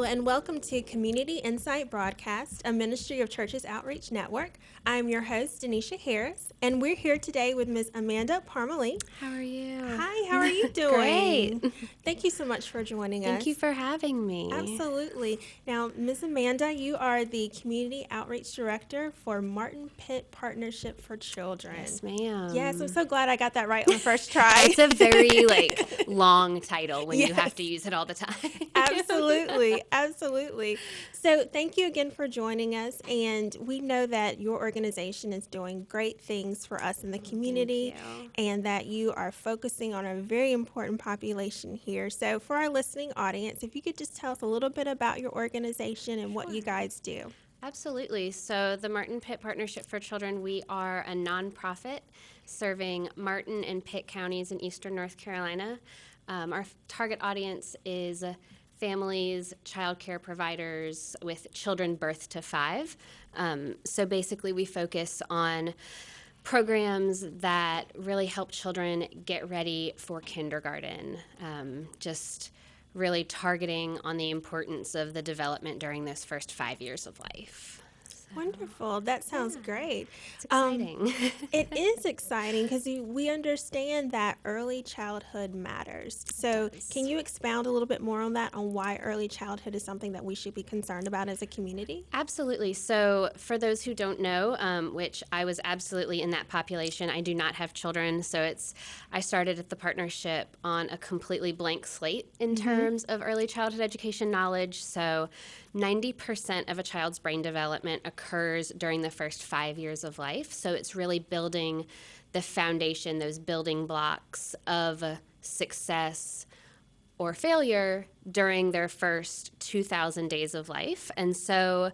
and welcome to Community Insight Broadcast, a ministry of Churches Outreach Network. I'm your host, Denisha Harris, and we're here today with Ms. Amanda Parmalee. How are you? Hi, how are you doing? Great. Thank you so much for joining us. Thank you for having me. Absolutely. Now, Ms. Amanda, you are the Community Outreach Director for Martin Pitt Partnership for Children. Yes, ma'am. Yes, I'm so glad I got that right on the first try. It's a very long title when you Yes. have to use it all the time. Absolutely, absolutely. So thank you again for joining us, and we know that your organization is doing great things for us in the community, you. and that you are focusing on a very important population here. So for our listening audience, if you could just tell us a little bit about your organization and what you guys do. Absolutely. So the Martin Pitt Partnership for Children, we are a nonprofit serving Martin and Pitt counties in eastern North Carolina. Our target audience is families, child care providers with children birth to 5. So basically we focus on programs that really help children get ready for kindergarten, just really targeting on the importance of the development during those first 5 years of life. Wonderful. That sounds great. It's exciting. It is exciting because we understand that early childhood matters. So can you expound a little bit more on that, on why early childhood is something that we should be concerned about as a community? Absolutely. So for those who don't know, which I was absolutely in that population, I do not have children. So I started at the partnership on a completely blank slate in terms of early childhood education knowledge. So 90% of a child's brain development occurs during the first 5 years of life. So it's really building the foundation, those building blocks of success or failure during their first 2,000 days of life. And so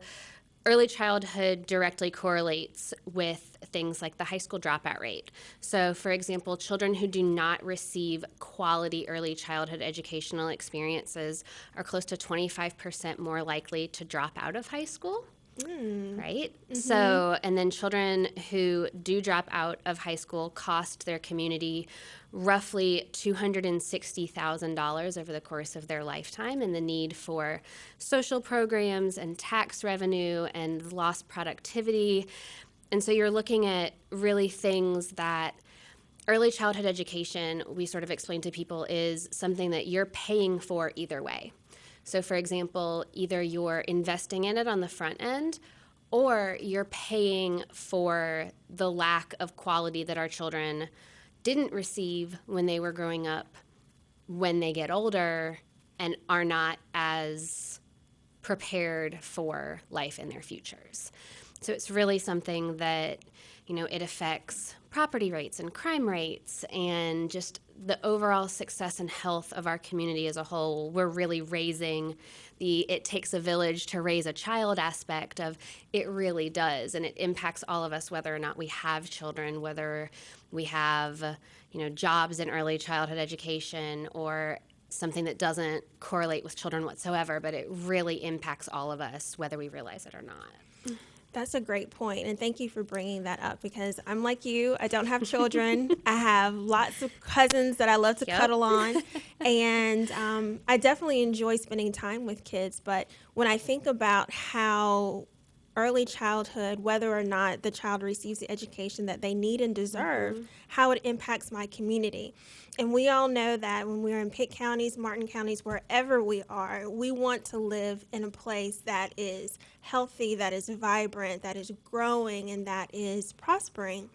early childhood directly correlates with things like the high school dropout rate. So, for example, children who do not receive quality early childhood educational experiences are close to 25% more likely to drop out of high school. Right? So, and then children who do drop out of high school cost their community roughly $260,000 over the course of their lifetime, and the need for social programs and tax revenue and lost productivity. And so you're looking at really things that early childhood education, we sort of explain to people, is something that you're paying for either way. So, for example, either you're investing in it on the front end or you're paying for the lack of quality that our children didn't receive when they were growing up, when they get older and are not as prepared for life in their futures. So it's really something that, it affects property rates and crime rates and just the overall success and health of our community as a whole. We're really raising it takes a village to raise a child aspect of it really does. And it impacts all of us, whether or not we have children, whether we have, jobs in early childhood education or something that doesn't correlate with children whatsoever, but it really impacts all of us, whether we realize it or not. That's a great point, and thank you for bringing that up because I'm like you. I don't have children. I have lots of cousins that I love to cuddle on, and I definitely enjoy spending time with kids. But when I think about how early childhood, whether or not the child receives the education that they need and deserve, how it impacts my community. And we all know that when we're in Pitt counties, Martin counties, wherever we are, we want to live in a place that is healthy, that is vibrant, that is growing, and that is prospering.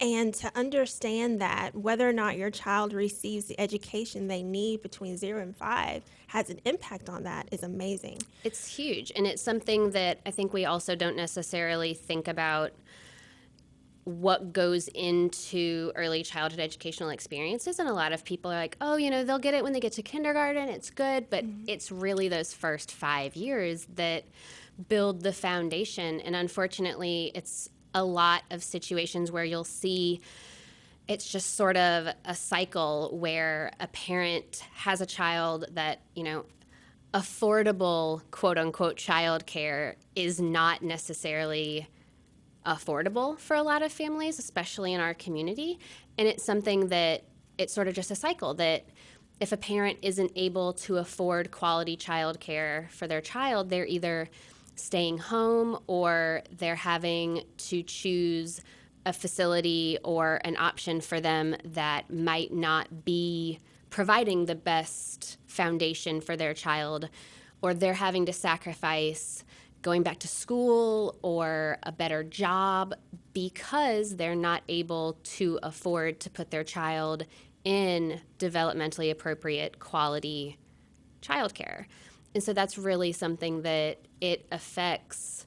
And to understand that whether or not your child receives the education they need between 0 and 5 has an impact on that is amazing. It's huge. And it's something that I think we also don't necessarily think about what goes into early childhood educational experiences. And a lot of people are like, oh, they'll get it when they get to kindergarten. It's good. But it's really those first 5 years that build the foundation. And unfortunately, it's a lot of situations where you'll see it's just sort of a cycle where a parent has a child that, affordable, quote unquote, childcare is not necessarily affordable for a lot of families, especially in our community. And it's something that it's sort of just a cycle that if a parent isn't able to afford quality childcare for their child, they're either staying home or they're having to choose a facility or an option for them that might not be providing the best foundation for their child, or they're having to sacrifice going back to school or a better job because they're not able to afford to put their child in developmentally appropriate quality childcare. And so that's really something that it affects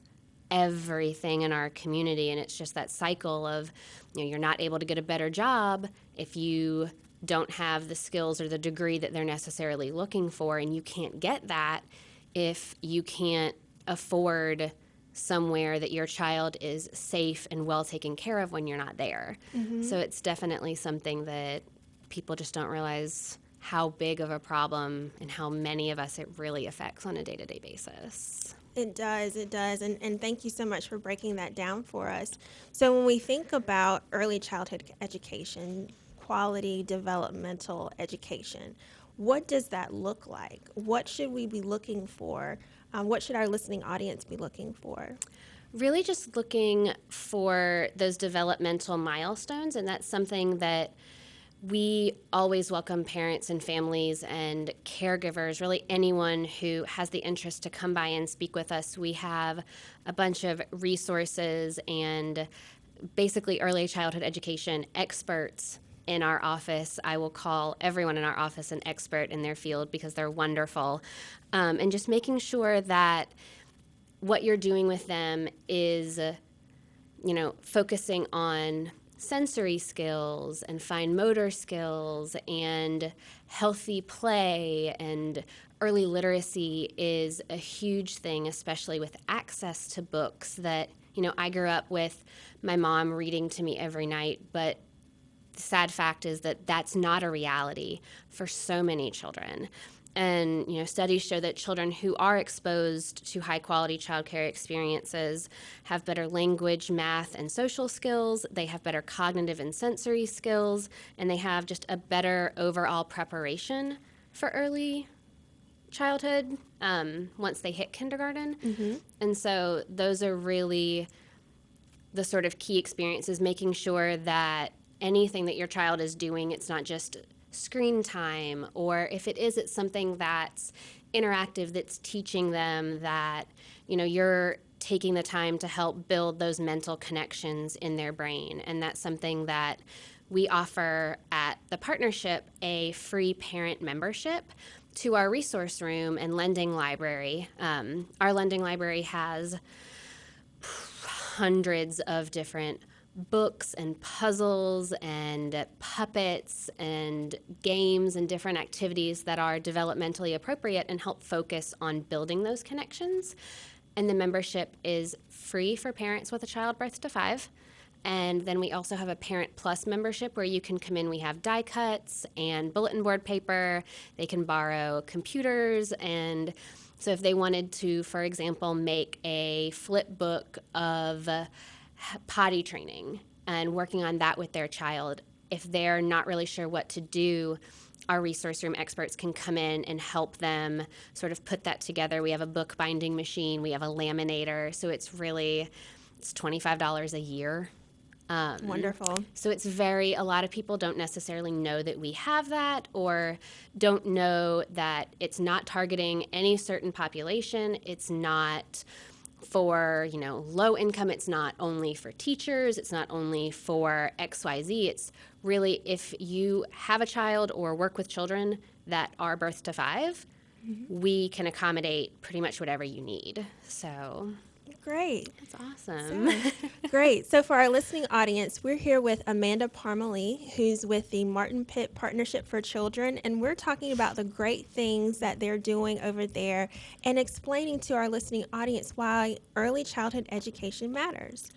everything in our community. And it's just that cycle of, you're not able to get a better job if you don't have the skills or the degree that they're necessarily looking for. And you can't get that if you can't afford somewhere that your child is safe and well taken care of when you're not there. Mm-hmm. So it's definitely something that people just don't realize how big of a problem and how many of us it really affects on a day-to-day basis. It does. And thank you so much for breaking that down for us. So when we think about early childhood education, quality developmental education, what does that look like? What should we be looking for? What should our listening audience be looking for? Really just looking for those developmental milestones, and that's something that we always welcome parents and families and caregivers, really anyone who has the interest to come by and speak with us. We have a bunch of resources and basically early childhood education experts in our office. I will call everyone in our office an expert in their field because they're wonderful. And just making sure that what you're doing with them is, focusing on sensory skills and fine motor skills and healthy play, and early literacy is a huge thing, especially with access to books that, I grew up with my mom reading to me every night, but the sad fact is that that's not a reality for so many children. And, studies show that children who are exposed to high-quality childcare experiences have better language, math, and social skills. They have better cognitive and sensory skills, and they have just a better overall preparation for early childhood once they hit kindergarten. Mm-hmm. And so those are really the sort of key experiences, making sure that anything that your child is doing, it's not just screen time, or if it is, it's something that's interactive, that's teaching them that, you're taking the time to help build those mental connections in their brain. And that's something that we offer at the partnership, a free parent membership to our resource room and lending library. Our lending library has hundreds of different books and puzzles and puppets and games and different activities that are developmentally appropriate and help focus on building those connections. And the membership is free for parents with a child birth to 5. And then we also have a Parent Plus membership where you can come in. We have die cuts and bulletin board paper. They can borrow computers. And so if they wanted to, for example, make a flip book of potty training and working on that with their child, if they're not really sure what to do, our resource room experts can come in and help them sort of put that together. We have a book binding machine. We have a laminator. So it's $25 a year. Wonderful. So it's a lot of people don't necessarily know that we have that, or don't know that it's not targeting any certain population. It's not for, low income. It's not only for teachers. It's not only for XYZ. It's really, if you have a child or work with children that are birth to 5, mm-hmm. we can accommodate pretty much whatever you need. So great. That's awesome. Great. So for our listening audience, we're here with Amanda Parmalee, who's with the Martin Pitt Partnership for Children, and we're talking about the great things that they're doing over there and explaining to our listening audience why early childhood education matters.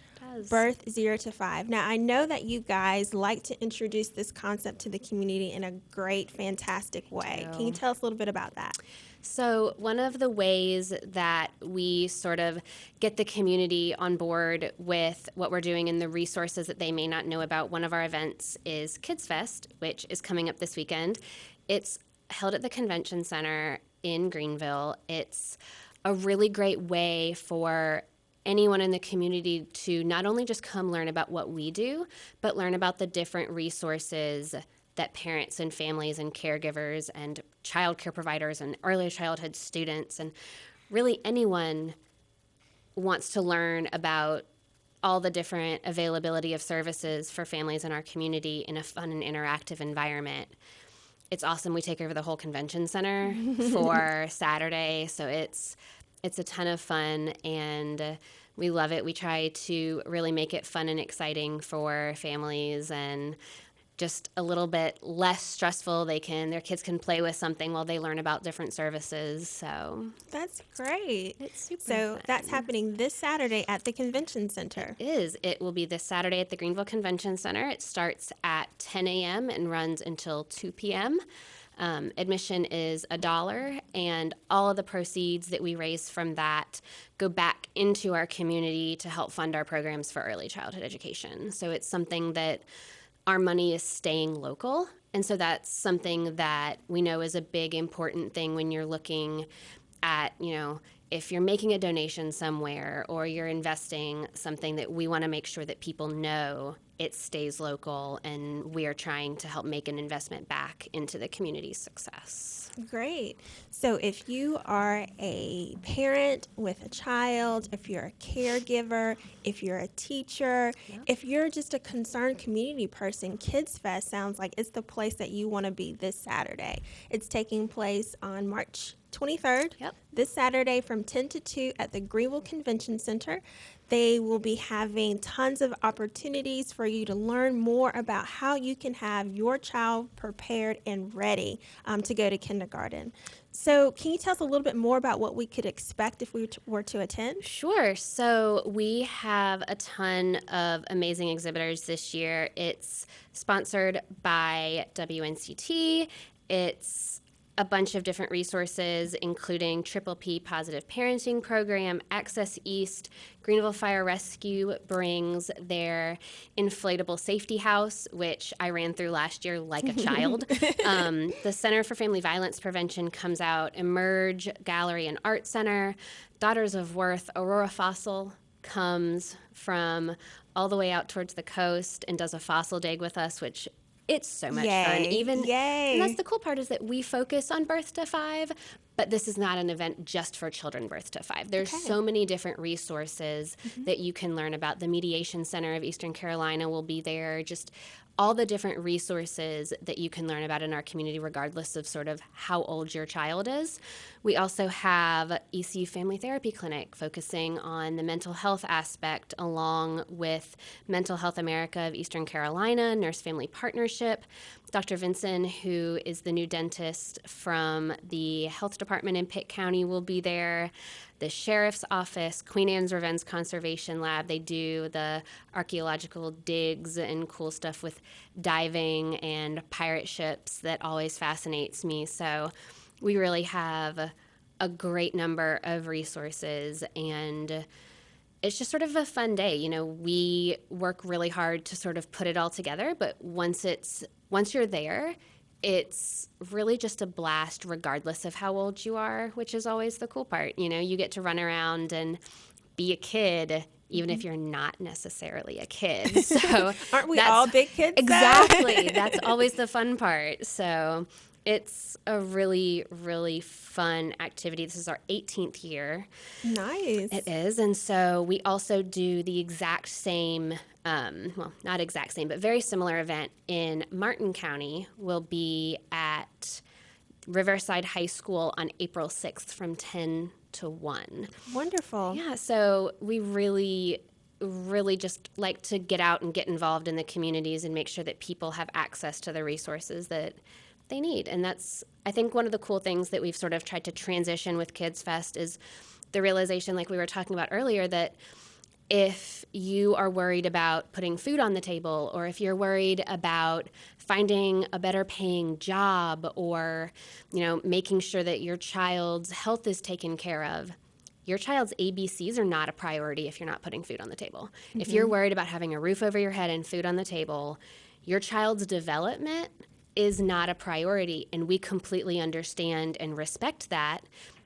Birth 0 to 5. Now, I know that you guys like to introduce this concept to the community in a great, fantastic way. Can you tell us a little bit about that? So one of the ways that we sort of get the community on board with what we're doing and the resources that they may not know about, one of our events is Kids Fest, which is coming up this weekend. It's held at the convention center in Greenville. It's a really great way for anyone in the community to not only just come learn about what we do, but learn about the different resources that parents and families and caregivers and child care providers and early childhood students and really anyone wants to learn about all the different availability of services for families in our community in a fun and interactive environment. It's awesome. We take over the whole convention center for Saturday, so it's a ton of fun, and we love it. We try to really make it fun and exciting for families and just a little bit less stressful. Their kids can play with something while they learn about different services. So that's great. It's super fun. That's happening this Saturday at the convention center. It is. It will be this Saturday at the Greenville Convention Center. It starts at 10 a.m. and runs until 2 p.m. Admission is $1, and all of the proceeds that we raise from that go back into our community to help fund our programs for early childhood education. So it's something that our money is staying local, and so that's something that we know is a big, important thing when you're looking at, if you're making a donation somewhere or you're investing something, that we want to make sure that people know it stays local, and we are trying to help make an investment back into the community's success. Great. So if you are a parent with a child, if you're a caregiver, if you're a teacher, if you're just a concerned community person, Kids Fest sounds like it's the place that you want to be this Saturday. It's taking place on March 23rd, this Saturday from 10 to 2 at the Greenville Convention Center. They will be having tons of opportunities for you to learn more about how you can have your child prepared and ready to go to kindergarten. So can you tell us a little bit more about what we could expect if we were to attend? Sure. So we have a ton of amazing exhibitors this year. It's sponsored by WNCT. It's a bunch of different resources, including Triple P Positive Parenting Program, Access East, Greenville Fire Rescue brings their inflatable safety house, which I ran through last year like a child. The Center for Family Violence Prevention comes out, Emerge Gallery and Art Center, Daughters of Worth, Aurora Fossil comes from all the way out towards the coast and does a fossil dig with us, which it's so much fun. And that's the cool part, is that we focus on birth to 5, but this is not an event just for children birth to 5. There's so many different resources that you can learn about. The Mediation Center of Eastern Carolina will be there, just all the different resources that you can learn about in our community, regardless of sort of how old your child is. We also have ECU Family Therapy Clinic focusing on the mental health aspect, along with Mental Health America of Eastern Carolina, Nurse Family Partnership. Dr. Vinson, who is the new dentist from the health department in Pitt County, will be there. The Sheriff's Office, Queen Anne's Revenge Conservation Lab, they do the archaeological digs and cool stuff with diving and pirate ships that always fascinates me. So we really have a great number of resources, and it's just sort of a fun day. We work really hard to sort of put it all together, but once you're there, it's really just a blast regardless of how old you are, which is always the cool part. You get to run around and be a kid, even if you're not necessarily a kid. So aren't we all big kids? Exactly. That's always the fun part. So it's a really, really fun activity. This is our 18th year. Nice. It is. And so we also do the exact same, well, not exact same, but very similar event in Martin County. Will be at Riverside High School on April 6th from 10 to 1. Wonderful. Yeah, so we really just like to get out and get involved in the communities and make sure that people have access to the resources that they need. And that's, I think, one of the cool things that we've sort of tried to transition with Kids Fest is the realization, like we were talking about earlier, that if you are worried about putting food on the table, or if you're worried about finding a better paying job, or, making sure that your child's health is taken care of, your child's ABCs are not a priority if you're not putting food on the table. If you're worried about having a roof over your head and food on the table, your child's development is not a priority, and we completely understand and respect that.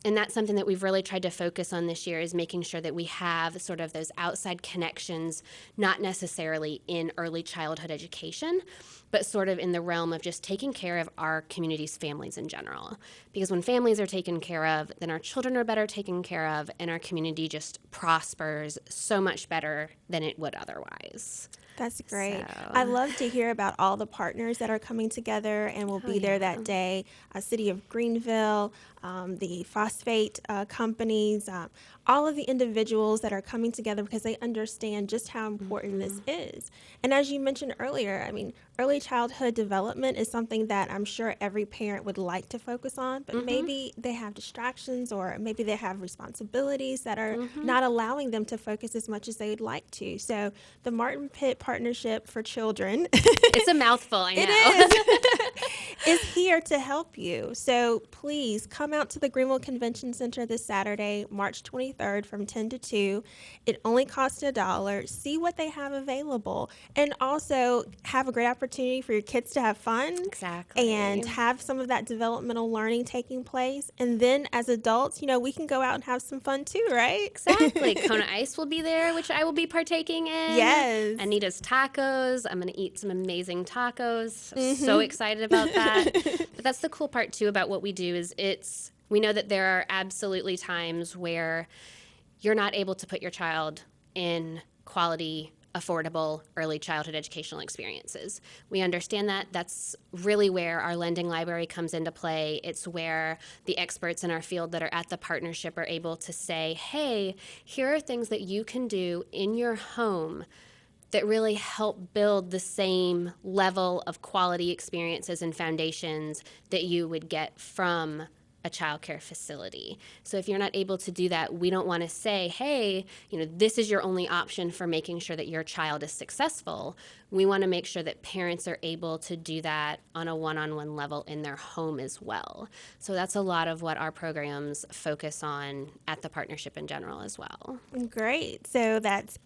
And that's something that we've really tried to focus on this year, is making sure that we have sort of those outside connections, not necessarily in early childhood education, but sort of in the realm of just taking care of our community's families in general. Because when families are taken care of, then our children are better taken care of, and our community just prospers so much better than it would otherwise. That's great. So. I love to hear about all the partners that are coming together and will be there that day. City of Greenville, the phosphate companies, all of the individuals that are coming together because they understand just how important this is. And as you mentioned earlier, I mean, early childhood development is something that I'm sure every parent would like to focus on, but maybe they have distractions, or maybe they have responsibilities that are not allowing them to focus as much as they would like to. So the Martin Pitt Partnership for Children It's a mouthful, I know. It is here to help you. So please come out to the Greenville Convention Center this Saturday, March 23rd from 10 to 2. It only costs $1. See what they have available, and also have a great opportunity for your kids to have fun. Exactly. And have some of that developmental learning taking place. And then as adults, you know, we can go out and have some fun too, right? Exactly. Kona Ice will be there, which I will be partaking in. Yes. Anita's Tacos. I'm going to eat some amazing tacos. So excited about that. But that's the cool part too about what we do, is we know that there are absolutely times where you're not able to put your child in quality, affordable early childhood educational experiences. We understand that. That's really where our lending library comes into play. It's where the experts in our field that are at the partnership are able to say, hey, here are things that you can do in your home that really help build the same level of quality experiences and foundations that you would get from a childcare facility. So if you're not able to do that, we don't want to say, hey, you know, this is your only option for making sure that your child is successful. We want to make sure that parents are able to do that on a one-on-one level in their home as well. So that's a lot of what our programs focus on at the partnership in general as well. Great. So that's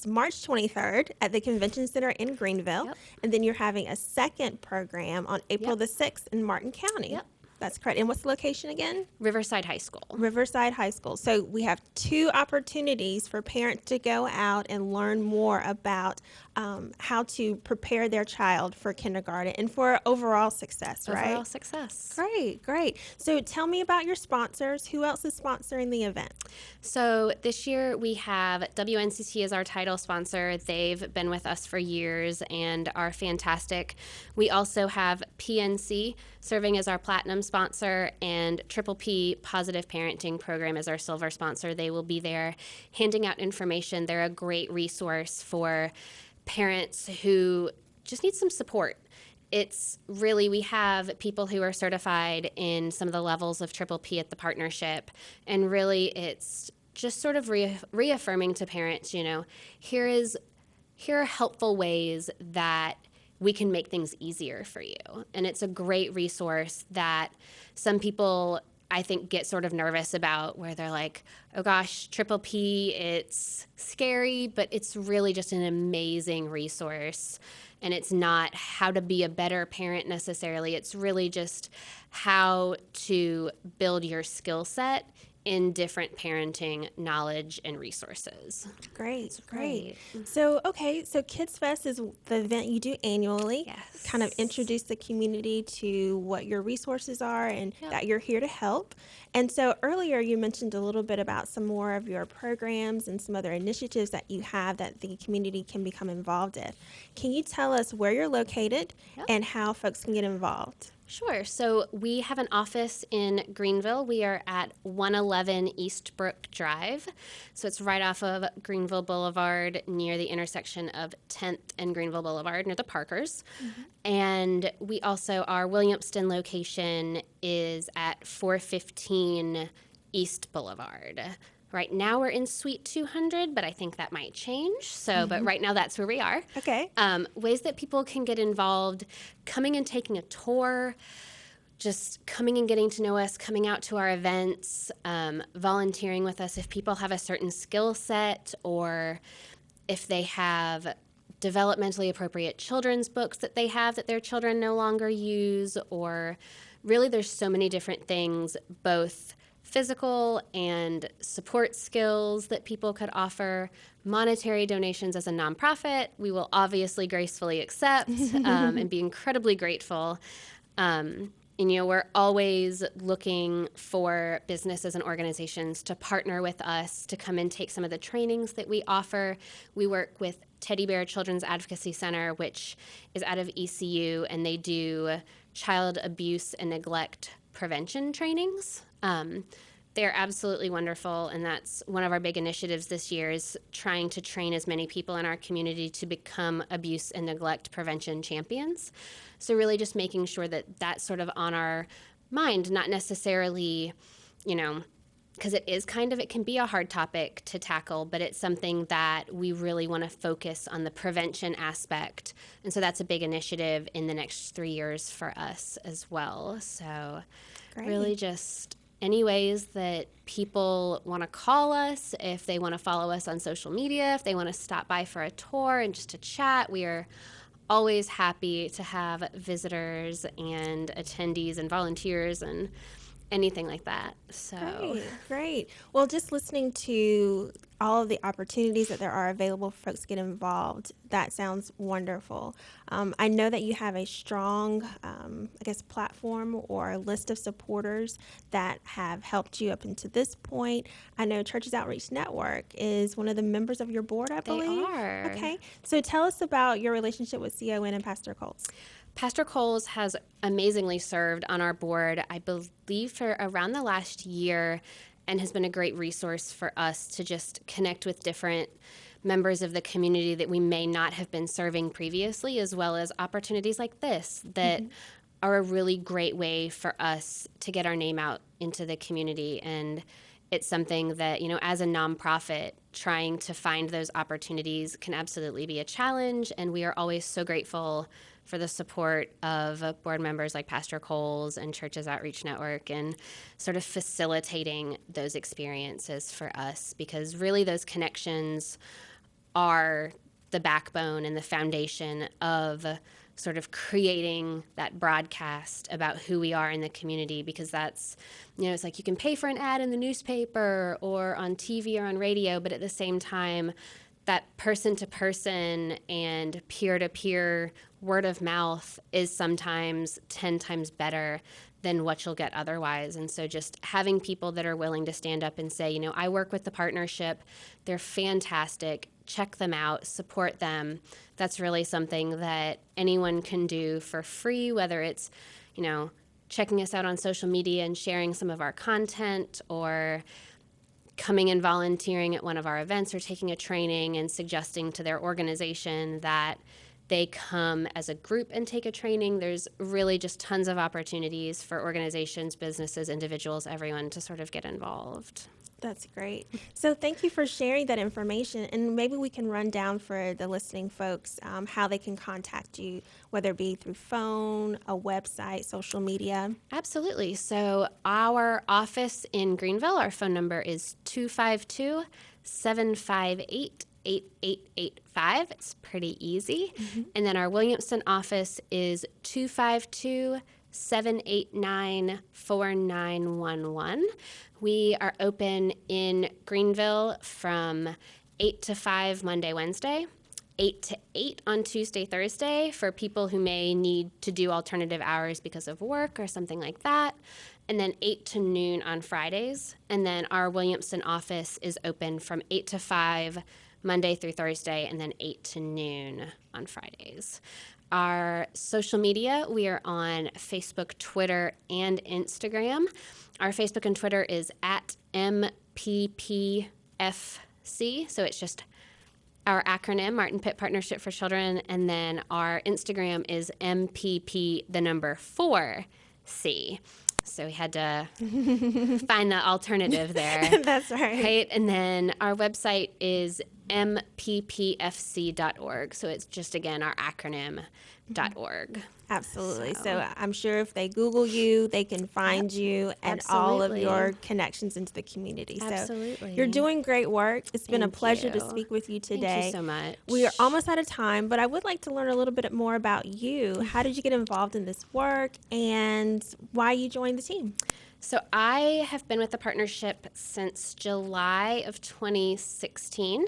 March 23rd at the Convention Center in Greenville. Yep. And then you're having a second program on April Yep. the 6th in Martin County. Yep. That's correct. And what's the location again? Riverside High School. Riverside High School. So we have two opportunities for parents to go out and learn more about how to prepare their child for kindergarten and for overall success, right? Overall success. Great, great. So tell me about your sponsors. Who else is sponsoring the event? So this year we have WNCT as our title sponsor. They've been with us for years and are fantastic. We also have PNC serving as our platinum sponsor, and Triple P Positive Parenting Program as our silver sponsor. They will be there handing out information. They're a great resource for parents who just need some support. It's really, we have people who are certified in some of the levels of Triple P at the partnership, and really it's just sort of reaffirming to parents, you know, here are helpful ways that we can make things easier for you. And it's a great resource that some people, I think, get sort of nervous about, where they're like, oh gosh, Triple P, it's scary, but it's really just an amazing resource. And it's not how to be a better parent necessarily. It's really just how to build your skill set in different parenting knowledge and resources. Great, great. So Kids Fest is the event you do annually. Yes. Kind of introduce the community to what your resources are and that you're here to help. And so earlier you mentioned a little bit about some more of your programs and some other initiatives that you have that the community can become involved in. Can you tell us where you're located and how folks can get involved? Sure. So we have an office in Greenville. We are at 111 Eastbrook Drive. So it's right off of Greenville Boulevard near the intersection of 10th and Greenville Boulevard near the Parkers. And we also, our Williamston location is at 415 East Boulevard. Right now we're in Suite 200, but I think that might change. So, but right now that's where we are. Okay. Ways that people can get involved: coming and taking a tour, just coming and getting to know us, coming out to our events, volunteering with us if people have a certain skill set, or if they have developmentally appropriate children's books that they have that their children no longer use, or really there's so many different things, both physical and support skills that people could offer. Monetary donations as a nonprofit, we will obviously gracefully accept and be incredibly grateful. And, we're always looking for businesses and organizations to partner with us to come and take some of the trainings that we offer. We work with Teddy Bear Children's Advocacy Center, which is out of ECU, and they do child abuse and neglect prevention trainings. They're absolutely wonderful, and that's one of our big initiatives this year, is trying to train as many people in our community to become abuse and neglect prevention champions. So really just making sure that that's sort of on our mind, not necessarily, because it can be a hard topic to tackle, but it's something that we really want to focus on the prevention aspect. And so that's a big initiative in the next 3 years for us as well. So Great. Really just any ways that people want to call us, if they want to follow us on social media, if they want to stop by for a tour and just to chat, we are always happy to have visitors and attendees and volunteers and anything like that. So Great. Well, just listening to all of the opportunities that there are available for folks to get involved, that sounds wonderful. I know that you have a strong, platform or list of supporters that have helped you up until this point. I know Churches Outreach Network is one of the members of your board, I believe. They are. Okay. So tell us about your relationship with CON and Pastor Coles. Pastor Coles has amazingly served on our board, I believe, for around the last year, and has been a great resource for us to just connect with different members of the community that we may not have been serving previously, as well as opportunities like this that are a really great way for us to get our name out into the community. And it's something that, as a nonprofit, trying to find those opportunities can absolutely be a challenge, and we are always so grateful for the support of board members like Pastor Coles and Churches Outreach Network, and sort of facilitating those experiences for us, because really those connections are the backbone and the foundation of sort of creating that broadcast about who we are in the community, because that's, it's like you can pay for an ad in the newspaper or on TV or on radio, but at the same time, that person-to-person and peer-to-peer word of mouth is sometimes 10 times better than what you'll get otherwise. And so just having people that are willing to stand up and say, I work with the partnership, they're fantastic, check them out, support them. That's really something that anyone can do for free, whether it's, checking us out on social media and sharing some of our content, or coming and volunteering at one of our events, or taking a training and suggesting to their organization that they come as a group and take a training. There's really just tons of opportunities for organizations, businesses, individuals, everyone to sort of get involved. That's great. So thank you for sharing that information. And maybe we can run down for the listening folks how they can contact you, whether it be through phone, a website, social media. Absolutely. So our office in Greenville, our phone number is 252-758-8885. It's pretty easy. And then our Williamston office is 252-789-4911. We are open in Greenville from 8 to 5 Monday, Wednesday, 8 to 8 on Tuesday, Thursday for people who may need to do alternative hours because of work or something like that, and then 8 to noon on Fridays. And then our Williamston office is open from 8 to 5 Monday through Thursday, and then 8 to noon on Fridays. Our social media, we are on Facebook, Twitter, and Instagram. Our Facebook and Twitter is at MPPFC, so it's just our acronym, Martin Pitt Partnership for Children, and then our Instagram is MPP4C. So we had to find the alternative there. That's right. Right? And then our website is mppfc.org. So it's just, again, our acronym, .org. Absolutely. So I'm sure if they Google you, they can find you and all of your connections into the community. Absolutely. So you're doing great work. It's been a pleasure to speak with you today. Thank you so much. We are almost out of time, but I would like to learn a little bit more about you. How did you get involved in this work and why you joined the team? So I have been with the partnership since July of 2016.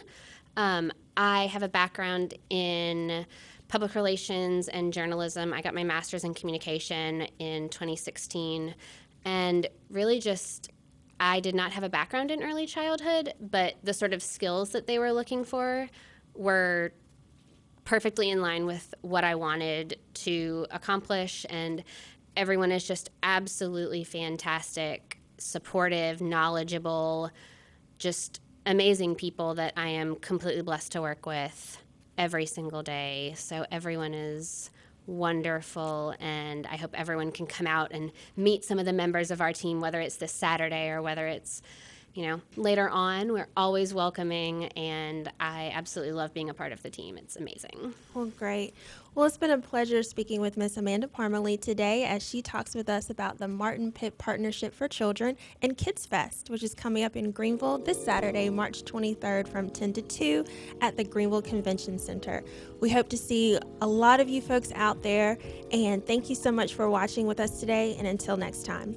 I have a background in public relations and journalism. I got my master's in communication in 2016, and really just, I did not have a background in early childhood, but the sort of skills that they were looking for were perfectly in line with what I wanted to accomplish, and everyone is just absolutely fantastic, supportive, knowledgeable, just amazing people that I am completely blessed to work with every single day. So everyone is wonderful, and I hope everyone can come out and meet some of the members of our team, whether it's this Saturday or whether it's, later on. We're always welcoming, and I absolutely love being a part of the team. It's amazing. Well, great. Well, it's been a pleasure speaking with Miss Amanda Parmalee today as she talks with us about the Martin Pitt Partnership for Children and Kids Fest, which is coming up in Greenville this Saturday, March 23rd from 10 to 2 at the Greenville Convention Center. We hope to see a lot of you folks out there, and thank you so much for watching with us today, and until next time.